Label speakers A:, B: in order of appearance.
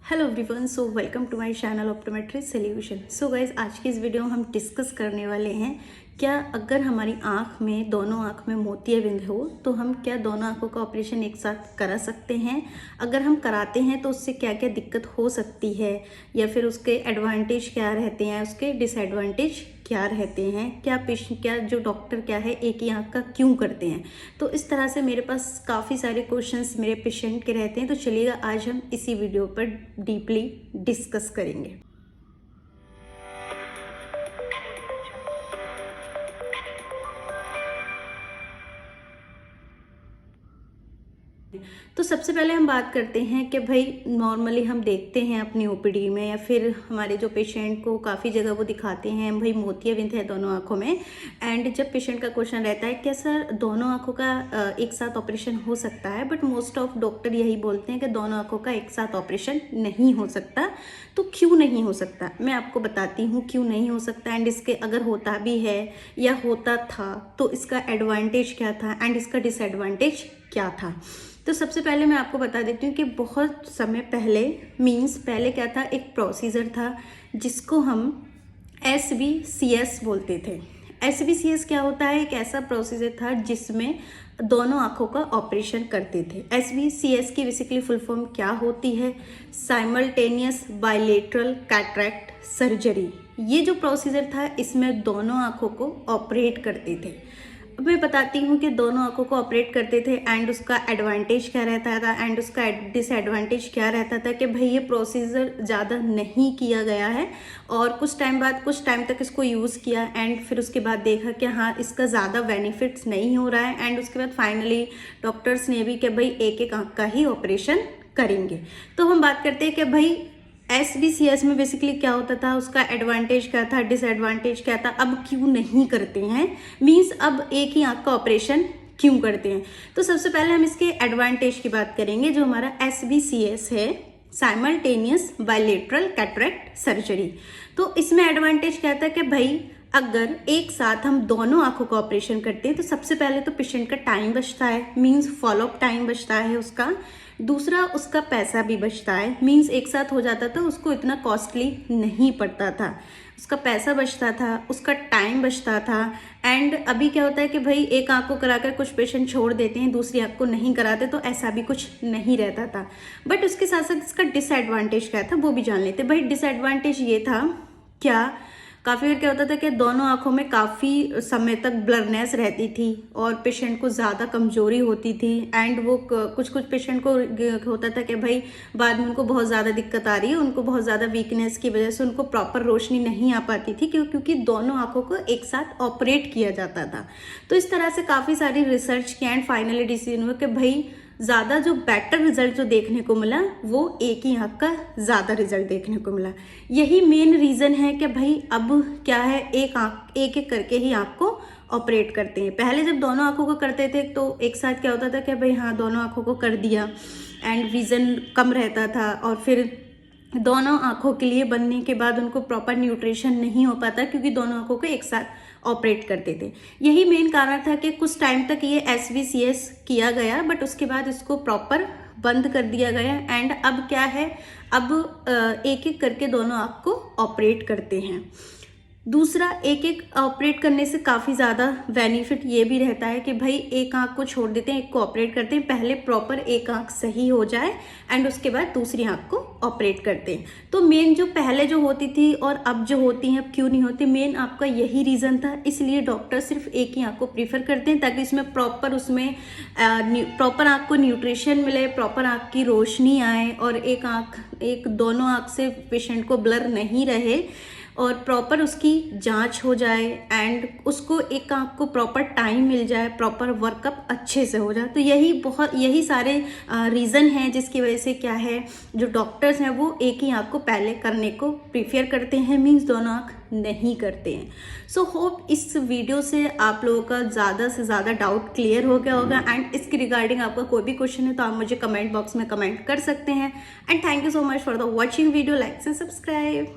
A: Hello everyone, so welcome to my channel optometry solution. So guys, आज की इस video में हम डिस्कस करने वाले हैं क्या अगर हमारी आँख में दोनों आँख में मोतियाबिंद हो तो हम क्या दोनों आँखों का ऑपरेशन एक साथ करा सकते हैं। अगर हम कराते हैं तो उससे क्या क्या दिक्कत हो सकती है, या फिर उसके एडवांटेज क्या रहते हैं, उसके डिसएडवांटेज क्या रहते हैं, क्या जो डॉक्टर क्या है एक ही आँख का क्यों करते हैं। तो इस तरह से मेरे पास काफ़ी सारे क्वेश्चंस मेरे पेशेंट के रहते हैं। तो चलिएगा आज हम इसी वीडियो पर डीपली डिस्कस करेंगे। तो सबसे पहले हम बात करते हैं कि भाई नॉर्मली हम देखते हैं अपनी ओपीडी में या फिर हमारे जो पेशेंट को काफ़ी जगह वो दिखाते हैं भाई मोतियाबिंद है दोनों आँखों में। एंड जब पेशेंट का क्वेश्चन रहता है क्या सर दोनों आँखों का एक साथ ऑपरेशन हो सकता है, बट मोस्ट ऑफ डॉक्टर यही बोलते हैं कि दोनों आँखों का एक साथ ऑपरेशन नहीं हो सकता। तो क्यों नहीं हो सकता, मैं आपको बताती हूँ क्यों नहीं हो सकता। एंड इसके अगर होता भी है या होता था तो इसका एडवांटेज क्या था एंड इसका डिसएडवांटेज क्या था। तो सबसे पहले मैं आपको बता देती हूँ कि बहुत समय पहले पहले क्या था, एक प्रोसीजर था जिसको हम SBCS बोलते थे। SBCS क्या होता है, एक ऐसा प्रोसीजर था जिसमें दोनों आँखों का ऑपरेशन करते थे। SBCS की बेसिकली फुल फॉर्म क्या होती है, साइमल्टेनियस बाइलेटरल कैटरैक्ट सर्जरी। ये जो प्रोसीजर था इसमें दोनों आँखों को ऑपरेट करते थे। मैं बताती हूँ कि दोनों आँखों को ऑपरेट करते थे एंड उसका एडवांटेज क्या रहता था एंड उसका डिसएडवांटेज क्या रहता था। कि भाई ये प्रोसीजर ज़्यादा नहीं किया गया है और कुछ टाइम तक इसको यूज़ किया एंड फिर उसके बाद देखा कि हाँ इसका ज़्यादा बेनिफिट्स नहीं हो रहा है। एंड उसके बाद फाइनली डॉक्टर्स ने भी कि भाई एक एक आँख का ही ऑपरेशन करेंगे। तो हम बात करते हैं कि भाई SBCS में बेसिकली क्या होता था, उसका एडवांटेज क्या था, डिसएडवांटेज क्या था, अब क्यों नहीं करते हैं, मीन्स अब एक ही आँख का ऑपरेशन क्यों करते हैं। तो सबसे पहले हम इसके एडवांटेज की बात करेंगे। जो हमारा SBCS है, साइमल्टेनियस बाइलेटरल कैटरैक्ट सर्जरी, तो इसमें एडवांटेज क्या था कि भाई अगर एक साथ हम दोनों आँखों का ऑपरेशन करते हैं तो सबसे पहले तो पेशेंट का टाइम बचता है, मीन्स फॉलोअप टाइम बचता है उसका। दूसरा उसका पैसा भी बचता है, मीन्स एक साथ हो जाता था उसको इतना कॉस्टली नहीं पड़ता था, उसका पैसा बचता था, उसका टाइम बचता था। एंड अभी क्या होता है कि भाई एक आँख को कराकर कुछ पेशेंट छोड़ देते हैं, दूसरी आँख को नहीं कराते, तो ऐसा भी कुछ नहीं रहता था। बट उसके साथ साथ इसका डिसएडवांटेज क्या था वो भी जान लेते। भाई डिसएडवांटेज ये था क्या, काफ़ी बार क्या होता था कि दोनों आँखों में काफ़ी समय तक ब्लरनेस रहती थी और पेशेंट को ज़्यादा कमजोरी होती थी। एंड वो कुछ पेशेंट को होता था कि भाई बाद में उनको बहुत ज़्यादा दिक्कत आ रही है, उनको बहुत ज़्यादा वीकनेस की वजह से उनको प्रॉपर रोशनी नहीं आ पाती थी क्योंकि दोनों आँखों को एक साथ ऑपरेट किया जाता था। तो इस तरह से काफ़ी सारी रिसर्च की एंड फाइनली डिसीजन हुआ कि भाई ज़्यादा जो बेटर रिजल्ट जो देखने को मिला वो एक ही आँख का ज़्यादा रिजल्ट देखने को मिला। यही मेन रीज़न है कि भाई अब क्या है, एक एक करके ही आँख को ऑपरेट करते हैं। पहले जब दोनों आँखों को करते थे तो एक साथ क्या होता था कि भाई हाँ दोनों आँखों को कर दिया एंड विज़न कम रहता था और फिर दोनों आँखों के लिए बनने के बाद उनको प्रॉपर न्यूट्रिशन नहीं हो पाता क्योंकि दोनों आँखों को एक साथ ऑपरेट करते थे। यही मेन कारण था कि कुछ टाइम तक ये SBCS किया गया बट उसके बाद इसको प्रॉपर बंद कर दिया गया। एंड अब क्या है, अब एक एक करके दोनों आँख को ऑपरेट करते हैं। दूसरा, एक एक ऑपरेट करने से काफ़ी ज़्यादा बेनिफिट ये भी रहता है कि भाई एक आँख को छोड़ देते हैं, एक को ऑपरेट करते हैं, पहले प्रॉपर एक आँख सही हो जाए एंड उसके बाद दूसरी आँख को ऑपरेट करते हैं। तो मेन जो पहले जो होती थी और अब जो होती हैं अब क्यों नहीं होती, मेन आपका यही रीज़न था। इसलिए डॉक्टर सिर्फ एक ही आँख को प्रीफर करते हैं ताकि इसमें प्रॉपर आँख को न्यूट्रिशन मिले, प्रॉपर आँख की रोशनी आए और दोनों आँख से पेशेंट को ब्लर नहीं रहे और प्रॉपर उसकी जांच हो जाए एंड उसको एक आँख को प्रॉपर टाइम मिल जाए, प्रॉपर वर्कअप अच्छे से हो जाए। तो यही सारे रीज़न हैं जिसकी वजह से क्या है, जो डॉक्टर्स हैं वो एक ही आँख को पहले करने को प्रीफर करते हैं, मीन्स दोनों आँख नहीं करते हैं। सो होप इस वीडियो से आप लोगों का ज़्यादा से ज़्यादा डाउट क्लियर हो गया होगा। एंड इसके रिगार्डिंग आपका कोई भी क्वेश्चन है तो आप मुझे कमेंट बॉक्स में कमेंट कर सकते हैं। And thank you so much for the watching video, like से सब्सक्राइब।